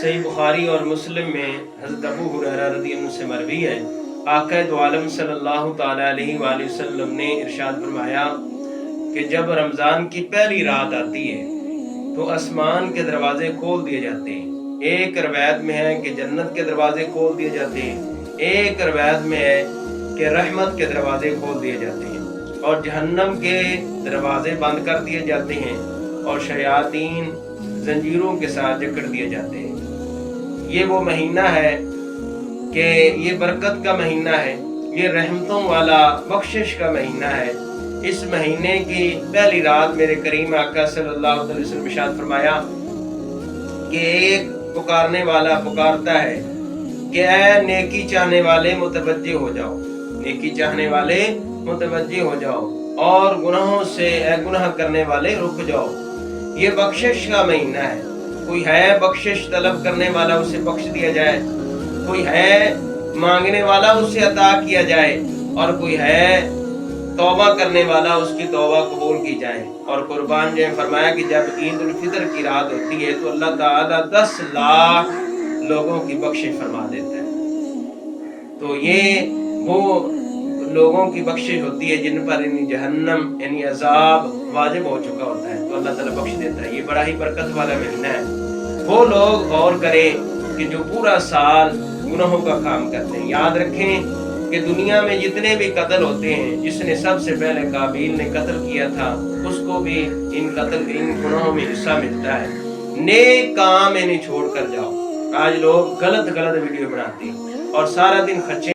सही बुखारी और मुस्लिम में हज़रत अबू हुरैरा रज़ी अल्लाह अन्हु से मरवी है, आक़ा दो आलम सल्लल्लाहु तआला अलैहि वसल्लम ने इरशाद फरमाया कि जब रमज़ान की पहली रात आती है तो आसमान के दरवाजे खोल दिए जाते हैं। एक रवायत में है कि जन्नत के दरवाजे खोल दिए जाते हैं, एक रवायत में है कि रहमत के दरवाजे खोल दिए जाते हैं और जहन्नम के दरवाजे बंद कर दिए जाते हैं और शयातीन जंजीरों के साथ जकड़ दिए जाते हैं। ये वो महीना है कि ये बरकत का महीना है, ये रहमतों वाला बख्शिश का महीना है। इस महीने की पहली रात मेरे करीम आका सल्लल्लाहु अलैहि वसल्लम इरशाद फरमाया कि एक पुकारने वाला पुकारता है कि ऐ नेकी चाहने वाले मुतवज्जे हो जाओ, नेकी चाहने वाले मुतवज्जे हो जाओ और गुनाहों से गुनाह करने वाले रुक जाओ। ये बख्शिश का महीना है। कोई है बख्शिश तलब करने वाला, उसे बख्श दिया जाए, कोई है मांगने वाला, उसे अता किया जाए, और कोई है तौबा करने वाला, उसकी तौबा कबूल की जाए। और कुर्बान ने फरमाया कि जब ईद उल फितर की रात होती है तो अल्लाह ताला 10 लाख लोगों की बख्शिश फरमा देता है। तो ये वो लोगों की बख्शिश होती है जिन पर यानी जहन्नम यानी अजाब वाजिब हो चुका होता है, तो अल्लाह ताला बख्श देता है। ये बड़ा ही बरकत वाला महीना है। वो लोग गौर करें कि जो पूरा साल गुनाहों का काम करते हैं। याद रखें कि दुनिया में जितने भी कत्ल होते हैं, जिसने सबसे पहले काबिल ने कत्ल किया था उसको भी इन गुनाहों में हिस्सा मिलता है। नेक काम इन्हें छोड़ कर जाओ। आज लोग गलत वीडियो बनाते हैं और सारा दिन खच्चे